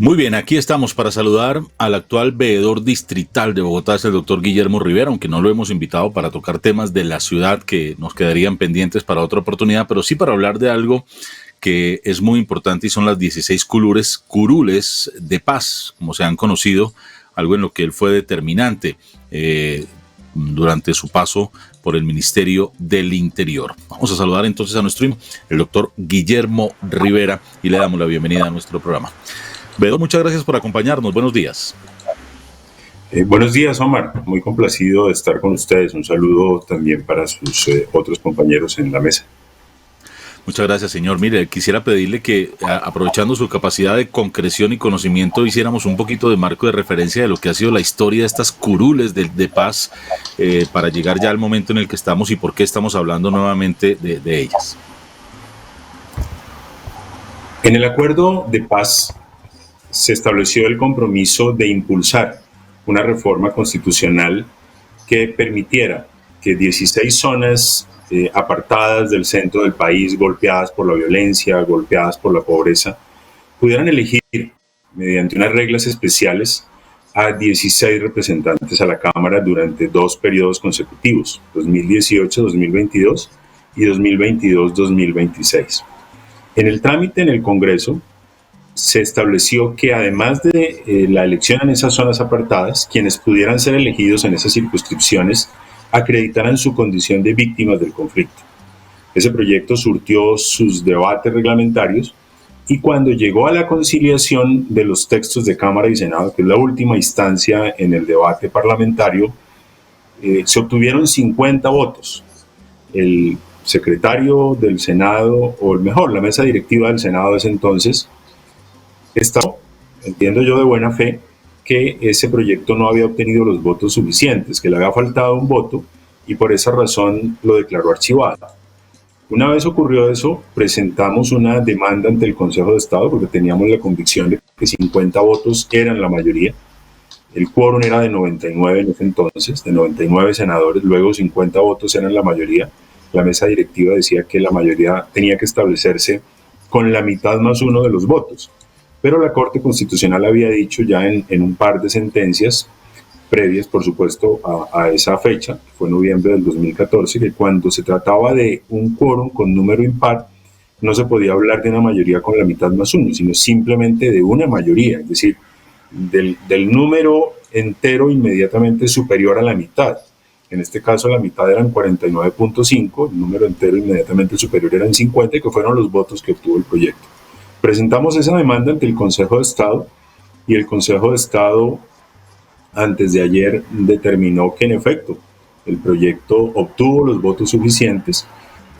Muy bien, aquí estamos para saludar al actual veedor distrital de Bogotá, es el doctor Guillermo Rivera, aunque no lo hemos invitado para tocar temas de la ciudad que nos quedarían pendientes para otra oportunidad, pero sí para hablar de algo que es muy importante y son las 16 curules de paz, como se han conocido, algo en lo que él fue determinante durante su paso por el Ministerio del Interior. Vamos a saludar entonces a nuestro el doctor Guillermo Rivera y le damos la bienvenida a nuestro programa. Veedor, muchas gracias por acompañarnos. Buenos días. Buenos días, Omar. Muy complacido de estar con ustedes. Un saludo también para sus otros compañeros en la mesa. Muchas gracias, señor. Mire, quisiera pedirle que, aprovechando su capacidad de concreción y conocimiento, hiciéramos un poquito de marco de referencia de lo que ha sido la historia de estas curules de paz para llegar ya al momento en el que estamos y por qué estamos hablando nuevamente de ellas. En el acuerdo de paz se estableció el compromiso de impulsar una reforma constitucional que permitiera que 16 zonas apartadas del centro del país, golpeadas por la violencia, golpeadas por la pobreza, pudieran elegir mediante unas reglas especiales a 16 representantes a la Cámara durante 2 periodos consecutivos, 2018-2022 y 2022-2026. En el trámite en el Congreso se estableció que además de la elección en esas zonas apartadas, quienes pudieran ser elegidos en esas circunscripciones acreditaran su condición de víctimas del conflicto. Ese proyecto surtió sus debates reglamentarios y cuando llegó a la conciliación de los textos de Cámara y Senado, que es la última instancia en el debate parlamentario, se obtuvieron 50 votos. El secretario del Senado, o mejor, la mesa directiva del Senado de ese entonces, entiendo yo de buena fe, que ese proyecto no había obtenido los votos suficientes, que le había faltado un voto y por esa razón lo declaró archivado. Una vez ocurrió eso, presentamos una demanda ante el Consejo de Estado porque teníamos la convicción de que 50 votos eran la mayoría. El quórum era de 99 en ese entonces, de 99 senadores, luego 50 votos eran la mayoría. La mesa directiva decía que la mayoría tenía que establecerse con la mitad más uno de los votos. Pero la Corte Constitucional había dicho ya en un par de sentencias previas, por supuesto, a esa fecha, que fue noviembre del 2014, que cuando se trataba de un quórum con número impar, no se podía hablar de una mayoría con la mitad más uno, sino simplemente de una mayoría, es decir, del número entero inmediatamente superior a la mitad. En este caso la mitad eran 49.5, el número entero inmediatamente superior eran 50, que fueron los votos que obtuvo el proyecto. Presentamos esa demanda ante el Consejo de Estado y el Consejo de Estado antes de ayer determinó que en efecto el proyecto obtuvo los votos suficientes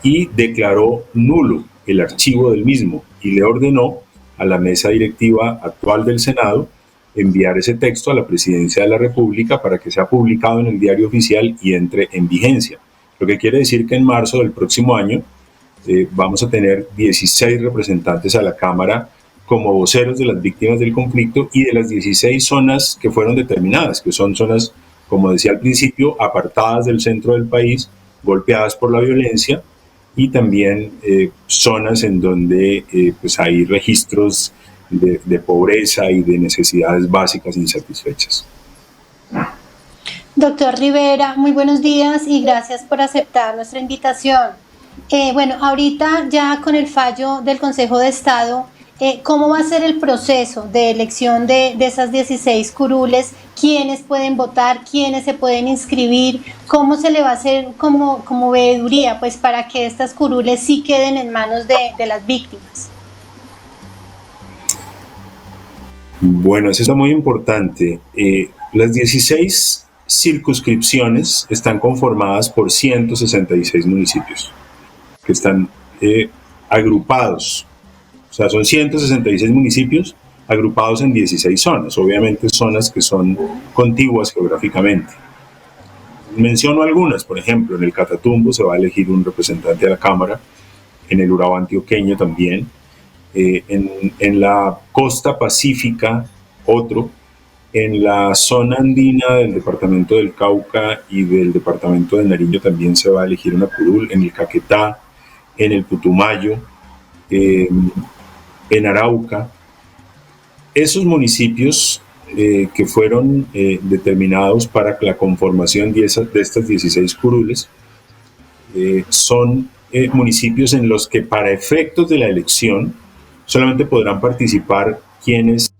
y declaró nulo el archivo del mismo y le ordenó a la mesa directiva actual del Senado enviar ese texto a la Presidencia de la República para que sea publicado en el Diario Oficial y entre en vigencia. Lo que quiere decir que en marzo del próximo año vamos a tener 16 representantes a la Cámara como voceros de las víctimas del conflicto y de las 16 zonas que fueron determinadas, que son zonas, como decía al principio, apartadas del centro del país, golpeadas por la violencia y también zonas en donde pues hay registros de pobreza y de necesidades básicas insatisfechas. Doctor Rivera, muy buenos días y gracias por aceptar nuestra invitación. Bueno, ahorita ya con el fallo del Consejo de Estado, ¿cómo va a ser el proceso de elección de esas 16 curules? ¿Quiénes pueden votar? ¿Quiénes se pueden inscribir? ¿Cómo se le va a hacer como veeduría pues, para que estas curules sí queden en manos de las víctimas? Bueno, eso es muy importante. Las 16 circunscripciones están conformadas por 166 municipios que están agrupados. O sea, son 166 municipios agrupados en 16 zonas, obviamente zonas que son contiguas geográficamente. Menciono algunas, por ejemplo, en el Catatumbo se va a elegir un representante a la Cámara, en el Urabá antioqueño también, en la costa pacífica otro, en la zona andina del departamento del Cauca y del departamento de Nariño también se va a elegir una curul, en el Caquetá, en el Putumayo, en Arauca, Esos municipios que fueron determinados para la conformación de estas 16 curules son municipios en los que para efectos de la elección solamente podrán participar quienes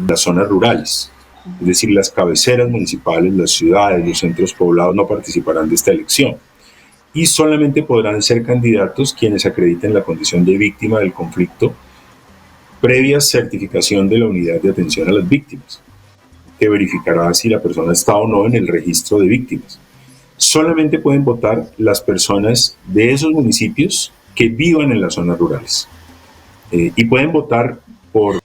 las zonas rurales, es decir, las cabeceras municipales, las ciudades, los centros poblados no participarán de esta elección y solamente podrán ser candidatos quienes acrediten la condición de víctima del conflicto previa certificación de la unidad de atención a las víctimas, que verificará si la persona está o no en el registro de víctimas. Solamente pueden votar las personas de esos municipios que vivan en las zonas rurales. Y pueden votar por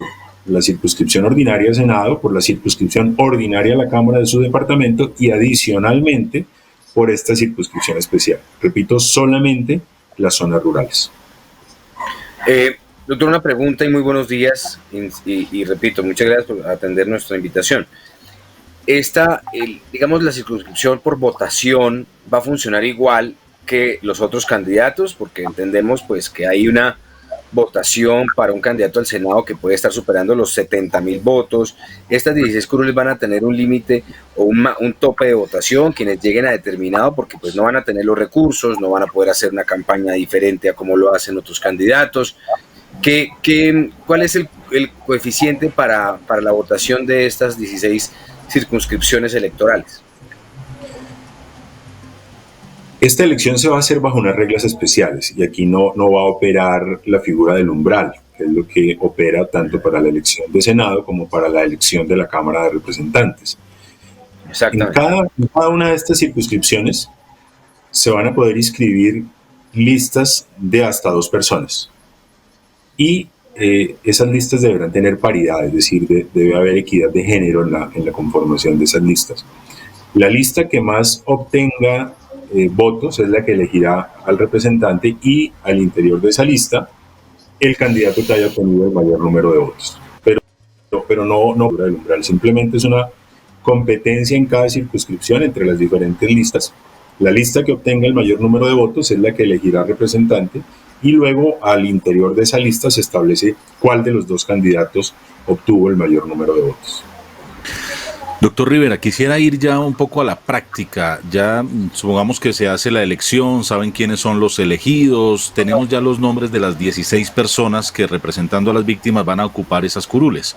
la circunscripción ordinaria al Senado, por la circunscripción ordinaria a la Cámara de su departamento y adicionalmente por esta circunscripción especial. Repito, solamente las zonas rurales. Doctor, una pregunta y muy buenos días. Y repito, muchas gracias por atender nuestra invitación. Digamos, la circunscripción por votación va a funcionar igual que los otros candidatos, porque entendemos pues que hay una votación para un candidato al Senado que puede estar superando los 70,000 votos. Estas 16 curules van a tener un límite o un tope de votación, quienes lleguen a determinado, porque pues no van a tener los recursos, no van a poder hacer una campaña diferente a como lo hacen otros candidatos. ¿Cuál es el coeficiente para la votación de estas 16 circunscripciones electorales? Esta elección se va a hacer bajo unas reglas especiales y aquí no va a operar la figura del umbral, que es lo que opera tanto para la elección de Senado como para la elección de la Cámara de Representantes. Exactamente. En cada una de estas circunscripciones se van a poder inscribir listas de hasta 2 personas. Y esas listas deberán tener paridad, es decir, debe haber equidad de género en la conformación de esas listas. La lista que más obtenga votos es la que elegirá al representante y al interior de esa lista el candidato que haya obtenido el mayor número de votos. Pero no del umbral, simplemente es una competencia en cada circunscripción entre las diferentes listas. La lista que obtenga el mayor número de votos es la que elegirá al representante y luego al interior de esa lista se establece cuál de los 2 candidatos obtuvo el mayor número de votos. Doctor Rivera, quisiera ir ya un poco a la práctica. Ya supongamos que se hace la elección, saben quiénes son los elegidos, tenemos ya los nombres de las 16 personas que representando a las víctimas van a ocupar esas curules.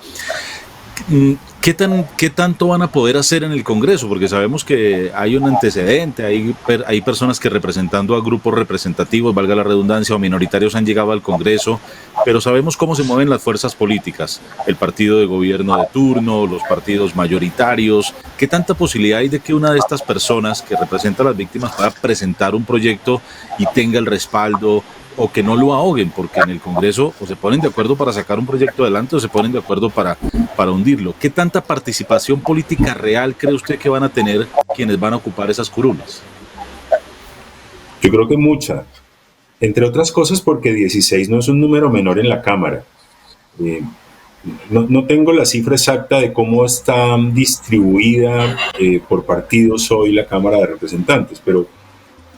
¿Qué tanto van a poder hacer en el Congreso? Porque sabemos que hay un antecedente, hay personas que representando a grupos representativos, valga la redundancia, o minoritarios han llegado al Congreso, pero sabemos cómo se mueven las fuerzas políticas, el partido de gobierno de turno, los partidos mayoritarios. ¿Qué tanta posibilidad hay de que una de estas personas que representa a las víctimas pueda presentar un proyecto y tenga el respaldo, o que no lo ahoguen, porque en el Congreso o se ponen de acuerdo para sacar un proyecto adelante o se ponen de acuerdo para hundirlo? ¿Qué tanta participación política real cree usted que van a tener quienes van a ocupar esas curules? Yo creo que mucha, entre otras cosas porque 16 no es un número menor en la Cámara. No tengo la cifra exacta de cómo está distribuida por partidos hoy la Cámara de Representantes, pero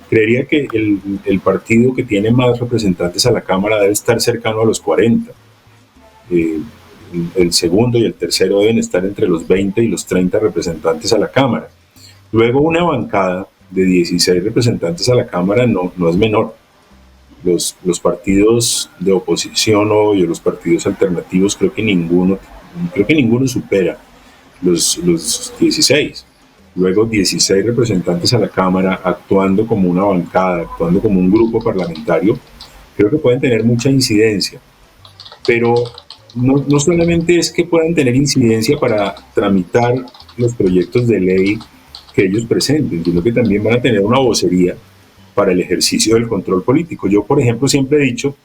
creería que el partido que tiene más representantes a la Cámara debe estar cercano a los 40. El segundo y el tercero deben estar entre los 20 y los 30 representantes a la Cámara. Luego una bancada de 16 representantes a la Cámara no es menor. Los partidos de oposición o los partidos alternativos creo que ninguno supera los 16. Luego 16 representantes a la Cámara actuando como una bancada, actuando como un grupo parlamentario, creo que pueden tener mucha incidencia. Pero no solamente es que puedan tener incidencia para tramitar los proyectos de ley que ellos presenten, sino que también van a tener una vocería para el ejercicio del control político. Yo, por ejemplo, siempre he dicho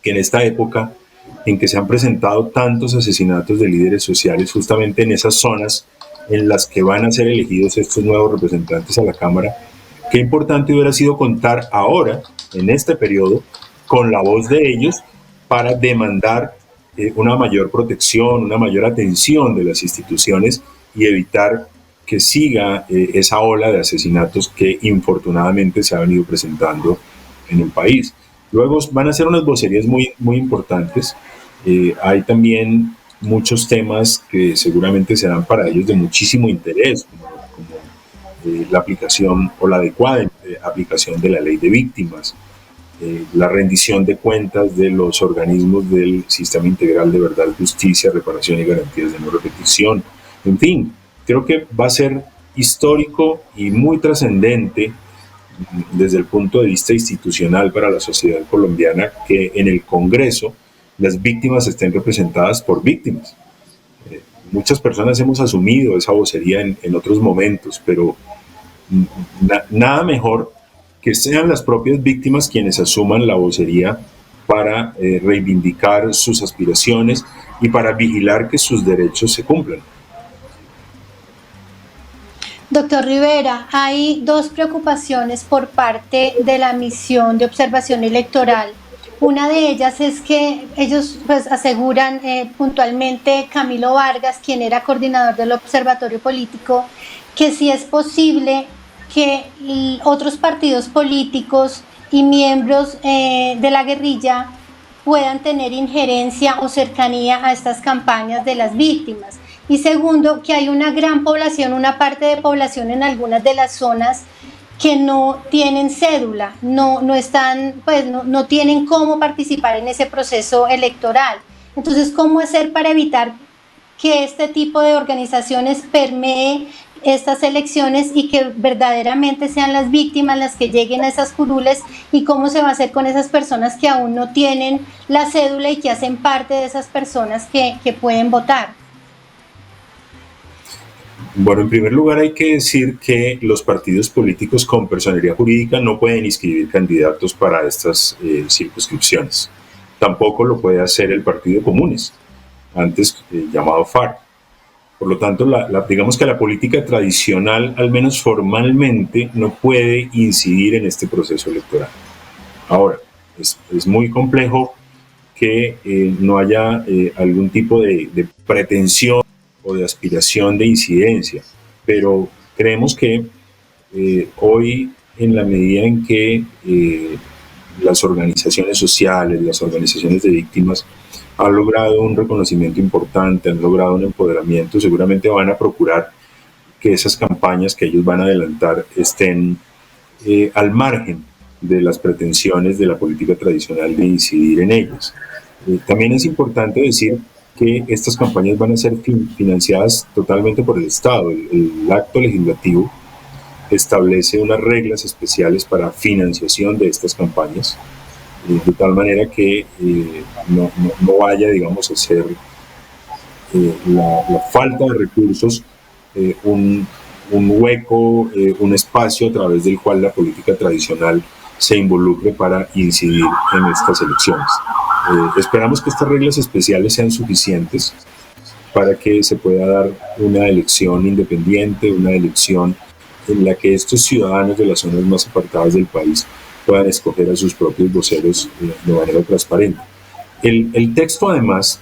que en esta época en que se han presentado tantos asesinatos de líderes sociales, justamente en esas zonas en las que van a ser elegidos estos nuevos representantes a la Cámara, qué importante hubiera sido contar ahora, en este periodo, con la voz de ellos para demandar una mayor protección, una mayor atención de las instituciones y evitar que siga esa ola de asesinatos que infortunadamente se ha venido presentando en el país. Luego van a ser unas vocerías muy, muy importantes. Hay también muchos temas que seguramente serán para ellos de muchísimo interés, como la aplicación o la adecuada aplicación de la ley de víctimas, la rendición de cuentas de los organismos del Sistema Integral de Verdad, Justicia, Reparación y Garantías de No Repetición. En fin, creo que va a ser histórico y muy trascendente desde el punto de vista institucional para la sociedad colombiana que en el Congreso las víctimas estén representadas por víctimas. Muchas personas hemos asumido esa vocería en otros momentos, pero nada mejor que sean las propias víctimas quienes asuman la vocería para reivindicar sus aspiraciones y para vigilar que sus derechos se cumplan. Doctor Rivera, hay dos preocupaciones por parte de la misión de observación electoral. Una de ellas es que ellos pues aseguran puntualmente Camilo Vargas, quien era coordinador del Observatorio Político, que sí es posible que otros partidos políticos y miembros de la guerrilla puedan tener injerencia o cercanía a estas campañas de las víctimas. Y segundo, que hay una gran población, una parte de población en algunas de las zonas que no tienen cédula, no están, pues no tienen cómo participar en ese proceso electoral. Entonces, ¿cómo hacer para evitar que este tipo de organizaciones permee estas elecciones y que verdaderamente sean las víctimas las que lleguen a esas curules? ¿Y cómo se va a hacer con esas personas que aún no tienen la cédula y que hacen parte de esas personas que pueden votar? Bueno, en primer lugar hay que decir que los partidos políticos con personería jurídica no pueden inscribir candidatos para estas circunscripciones. Tampoco lo puede hacer el Partido Comunes, antes llamado FARC. Por lo tanto, digamos que la política tradicional, al menos formalmente, no puede incidir en este proceso electoral. Ahora, es muy complejo que no haya algún tipo de pretensión o de aspiración de incidencia, pero creemos que hoy, en la medida en que las organizaciones sociales, las organizaciones de víctimas han logrado un reconocimiento importante, han logrado un empoderamiento, seguramente van a procurar que esas campañas que ellos van a adelantar estén al margen de las pretensiones de la política tradicional de incidir en ellas. También es importante decir que estas campañas van a ser financiadas totalmente por el Estado. El acto legislativo establece unas reglas especiales para financiación de estas campañas, de tal manera que no vaya, digamos, a ser la falta de recursos un hueco, un espacio a través del cual la política tradicional se involucre para incidir en estas elecciones. Esperamos que estas reglas especiales sean suficientes para que se pueda dar una elección independiente, una elección en la que estos ciudadanos de las zonas más apartadas del país puedan escoger a sus propios voceros de manera transparente. El texto, además,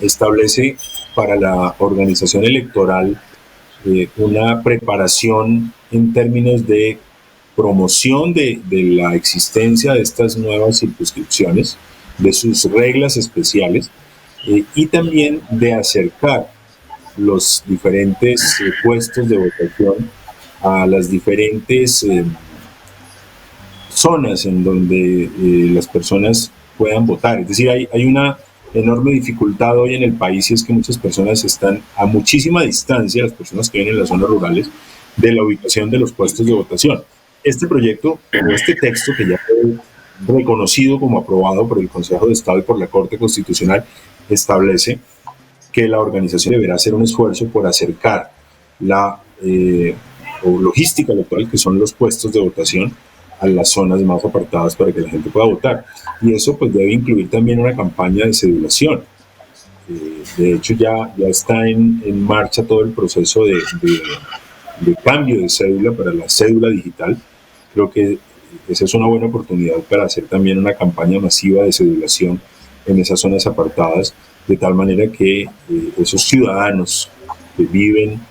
establece para la organización electoral una preparación en términos de promoción de la existencia de estas nuevas circunscripciones, de sus reglas especiales y también de acercar los diferentes puestos de votación a las diferentes zonas en donde las personas puedan votar. Es decir, hay una enorme dificultad hoy en el país y es que muchas personas están a muchísima distancia, las personas que viven en las zonas rurales, de la ubicación de los puestos de votación. Este proyecto, o este texto que ya fue reconocido como aprobado por el Consejo de Estado y por la Corte Constitucional, establece que la organización deberá hacer un esfuerzo por acercar la logística electoral, que son los puestos de votación, a las zonas más apartadas para que la gente pueda votar. Y eso pues debe incluir también una campaña de cedulación. De hecho ya está en marcha todo el proceso de cambio de cédula para la cédula digital. Creo que esa es una buena oportunidad para hacer también una campaña masiva de cedulación en esas zonas apartadas, de tal manera que esos ciudadanos que viven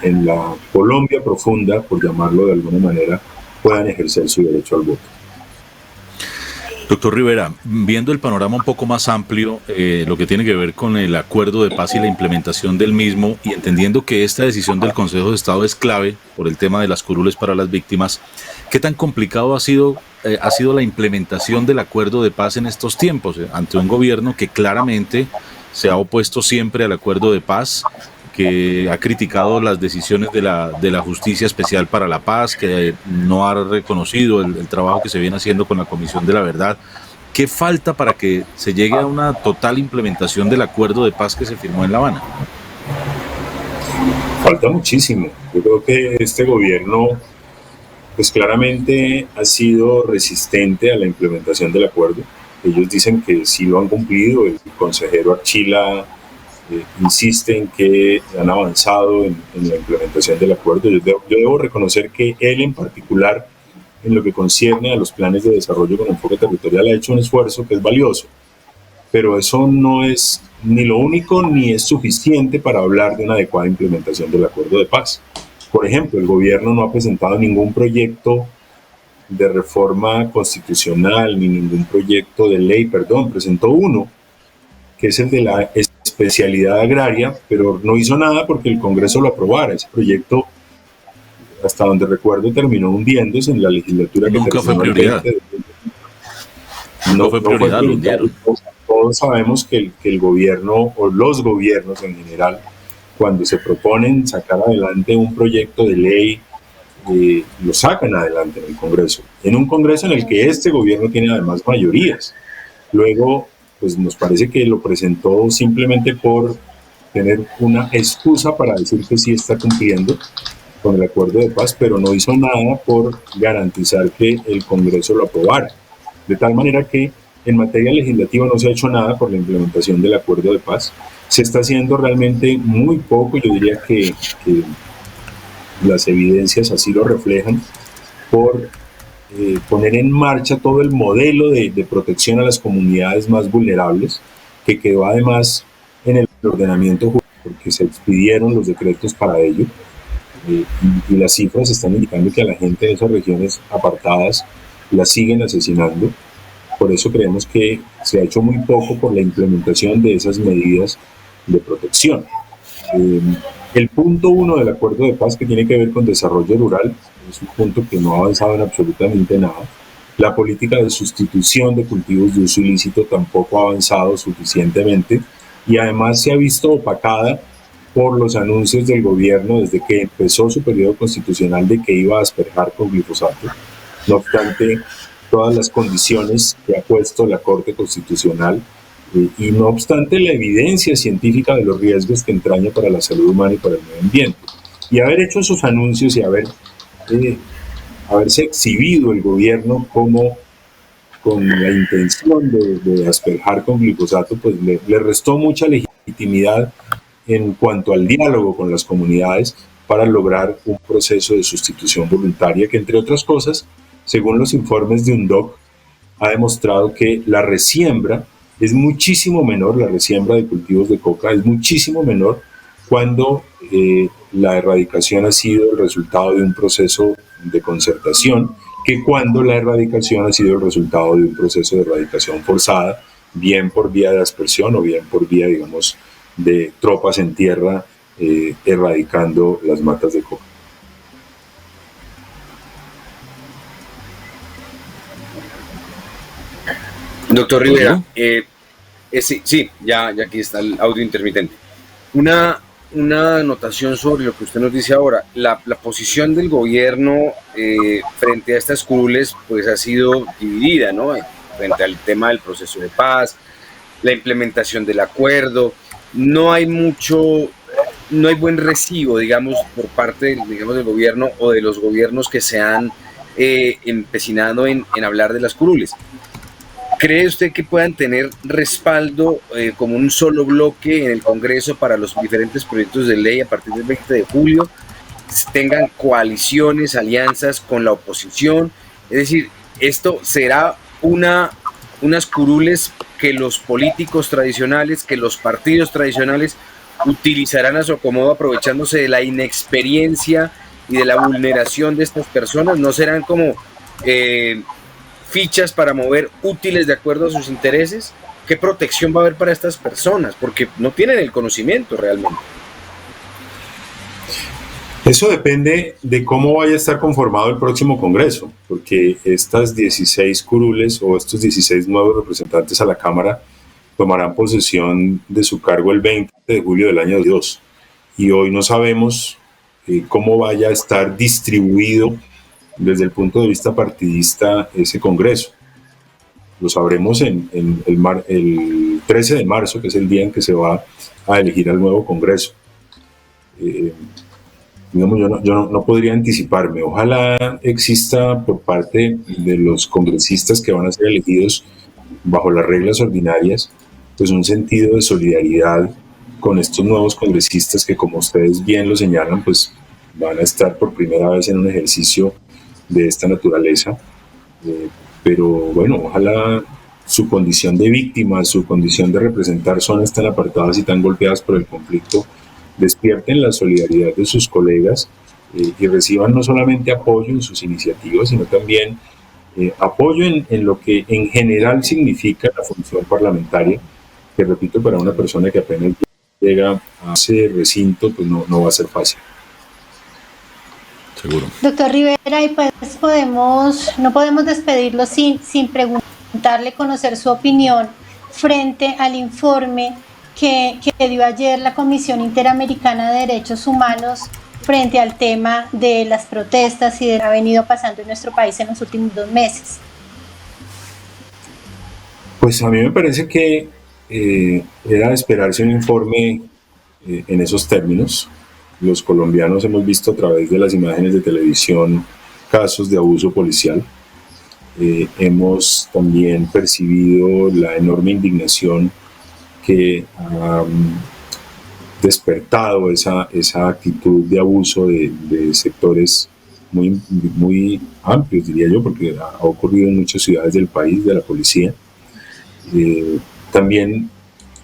en la Colombia profunda, por llamarlo de alguna manera, puedan ejercer su derecho al voto. Doctor Rivera, viendo el panorama un poco más amplio, lo que tiene que ver con el acuerdo de paz y la implementación del mismo, y entendiendo que esta decisión del Consejo de Estado es clave por el tema de las curules para las víctimas, ¿qué tan complicado ha sido la implementación del acuerdo de paz en estos tiempos, ante un gobierno que claramente se ha opuesto siempre al acuerdo de paz, que ha criticado las decisiones de la Justicia Especial para la Paz, que no ha reconocido el trabajo que se viene haciendo con la Comisión de la Verdad? ¿Qué falta para que se llegue a una total implementación del acuerdo de paz que se firmó en La Habana? Falta muchísimo. Yo creo que este gobierno, pues claramente ha sido resistente a la implementación del acuerdo. Ellos dicen que sí lo han cumplido. El consejero Archila insiste en que han avanzado en la implementación del acuerdo. Yo debo reconocer que él en particular, en lo que concierne a los planes de desarrollo con enfoque territorial, ha hecho un esfuerzo que es valioso, pero eso no es ni lo único ni es suficiente para hablar de una adecuada implementación del acuerdo de paz. Por ejemplo, el gobierno no ha presentado ningún proyecto de reforma constitucional ni ningún proyecto de ley, presentó uno, que es el de la especialidad agraria, pero no hizo nada porque el Congreso lo aprobara. Ese proyecto, hasta donde recuerdo, terminó hundiéndose en la legislatura. Nunca fue prioridad. No fue prioridad, lo hundieron. Todos sabemos que el gobierno, o los gobiernos en general, cuando se proponen sacar adelante un proyecto de ley, lo sacan adelante en el Congreso. En un Congreso en el que este gobierno tiene además mayorías. Luego, pues nos parece que lo presentó simplemente por tener una excusa para decir que sí está cumpliendo con el acuerdo de paz, pero no hizo nada por garantizar que el Congreso lo aprobara. De tal manera que en materia legislativa no se ha hecho nada por la implementación del acuerdo de paz. Se está haciendo realmente muy poco, yo diría que las evidencias así lo reflejan, por poner en marcha todo el modelo de protección a las comunidades más vulnerables, que quedó además en el ordenamiento jurídico porque se expidieron los decretos para ello, y las cifras están indicando que a la gente de esas regiones apartadas la siguen asesinando. Por eso creemos que se ha hecho muy poco por la implementación de esas medidas de protección. El punto 1 del acuerdo de paz, que tiene que ver con desarrollo rural, es un punto que no ha avanzado en absolutamente nada. La política de sustitución de cultivos de uso ilícito tampoco ha avanzado suficientemente, y además se ha visto opacada por los anuncios del gobierno desde que empezó su periodo constitucional de que iba a asperjar con glifosato. No obstante todas las condiciones que ha puesto la Corte Constitucional, y no obstante la evidencia científica de los riesgos que entraña para la salud humana y para el medio ambiente. Y haber hecho esos anuncios y haberse exhibido el gobierno como con la intención de asperjar con glifosato, pues le restó mucha legitimidad en cuanto al diálogo con las comunidades para lograr un proceso de sustitución voluntaria que, entre otras cosas, según los informes de UNDOC, ha demostrado que la resiembra es muchísimo menor, la resiembra de cultivos de coca es muchísimo menor cuando la erradicación ha sido el resultado de un proceso de concertación, que cuando la erradicación ha sido el resultado de un proceso de erradicación forzada, bien por vía de aspersión o bien por vía, digamos, de tropas en tierra erradicando las matas de coca. Doctor Rivera, sí, ya aquí está el audio intermitente. Una anotación sobre lo que usted nos dice ahora. La posición del gobierno frente a estas curules pues ha sido dividida, ¿no? Frente al tema del proceso de paz, la implementación del acuerdo. No hay buen recibo, digamos, por parte del gobierno o de los gobiernos que se han empecinado en hablar de las curules. ¿Cree usted que puedan tener respaldo como un solo bloque en el Congreso para los diferentes proyectos de ley a partir del 20 de julio? ¿Tengan coaliciones, alianzas con la oposición? Es decir, ¿esto será unas curules que los políticos tradicionales, que los partidos tradicionales utilizarán a su acomodo aprovechándose de la inexperiencia y de la vulneración de estas personas? ¿No serán como fichas para mover útiles de acuerdo a sus intereses, ¿qué protección va a haber para estas personas? Porque no tienen el conocimiento realmente. Eso depende de cómo vaya a estar conformado el próximo Congreso, porque estas 16 curules o estos 16 nuevos representantes a la Cámara tomarán posesión de su cargo el 20 de julio del año 2022. Y hoy no sabemos cómo vaya a estar distribuido desde el punto de vista partidista ese Congreso. Lo sabremos el 13 de marzo, que es el día en que se va a elegir al nuevo Congreso. Digamos, yo no podría anticiparme. Ojalá exista por parte de los congresistas que van a ser elegidos bajo las reglas ordinarias, pues un sentido de solidaridad con estos nuevos congresistas que, como ustedes bien lo señalan, pues van a estar por primera vez en un ejercicio de esta naturaleza. Pero bueno, ojalá su condición de víctima, su condición de representar zonas tan apartadas y tan golpeadas por el conflicto, despierten la solidaridad de sus colegas y reciban no solamente apoyo en sus iniciativas, sino también apoyo en lo que en general significa la función parlamentaria, que repito, para una persona que apenas llega a ese recinto, pues no va a ser fácil. Seguro. Doctor Rivera, y pues no podemos despedirlo sin preguntarle, conocer su opinión frente al informe que dio ayer la Comisión Interamericana de Derechos Humanos frente al tema de las protestas y de lo que ha venido pasando en nuestro país en los últimos 2 meses. Pues a mí me parece que era de esperarse un informe en esos términos. Los colombianos hemos visto a través de las imágenes de televisión casos de abuso policial. Hemos también percibido la enorme indignación que ha despertado esa actitud de abuso de sectores muy amplios, diría yo, porque ha ocurrido en muchas ciudades del país, de la policía. También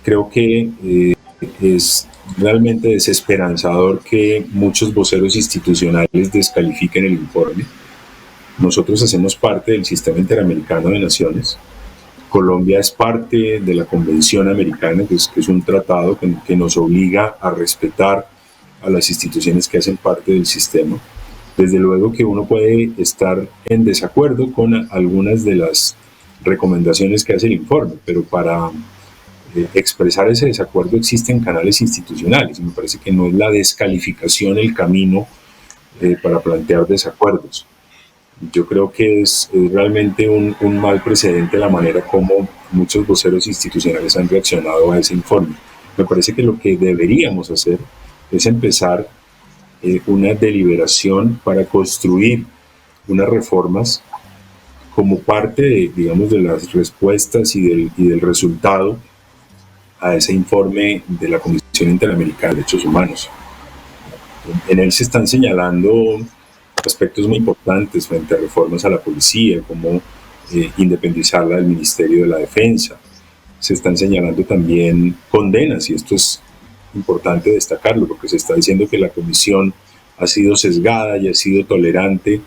creo que es realmente desesperanzador que muchos voceros institucionales descalifiquen el informe. Nosotros hacemos parte del Sistema Interamericano de Naciones. Colombia es parte de la Convención Americana, que es un tratado que nos obliga a respetar a las instituciones que hacen parte del sistema. Desde luego que uno puede estar en desacuerdo con algunas de las recomendaciones que hace el informe, pero para expresar ese desacuerdo existen canales institucionales y me parece que no es la descalificación el camino para plantear desacuerdos. Yo creo que es realmente un mal precedente la manera como muchos voceros institucionales han reaccionado a ese informe. Me parece que lo que deberíamos hacer es empezar una deliberación para construir unas reformas como parte de las respuestas y del resultado a ese informe de la Comisión Interamericana de Derechos Humanos. En él se están señalando aspectos muy importantes frente a reformas a la policía, como independizarla del Ministerio de la Defensa. Se están señalando también condenas, y esto es importante destacarlo, porque se está diciendo que la comisión ha sido sesgada y ha sido tolerante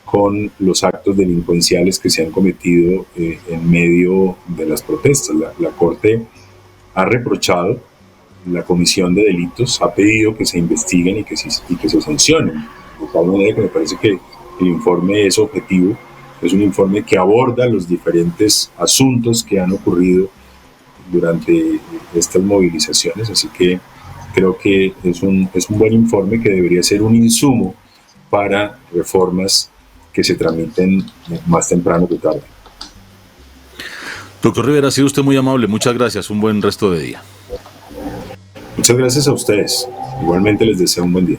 con los actos delincuenciales que se han cometido en medio de las protestas. La Corte ha reprochado la comisión de delitos, ha pedido que se investiguen y que se sancionen. De tal manera que me parece que el informe es objetivo, es un informe que aborda los diferentes asuntos que han ocurrido durante estas movilizaciones, así que creo que es un buen informe que debería ser un insumo para reformas que se tramiten más temprano que tarde. Doctor Rivera, ha sido usted muy amable, muchas gracias, un buen resto de día. Muchas gracias a ustedes, igualmente les deseo un buen día.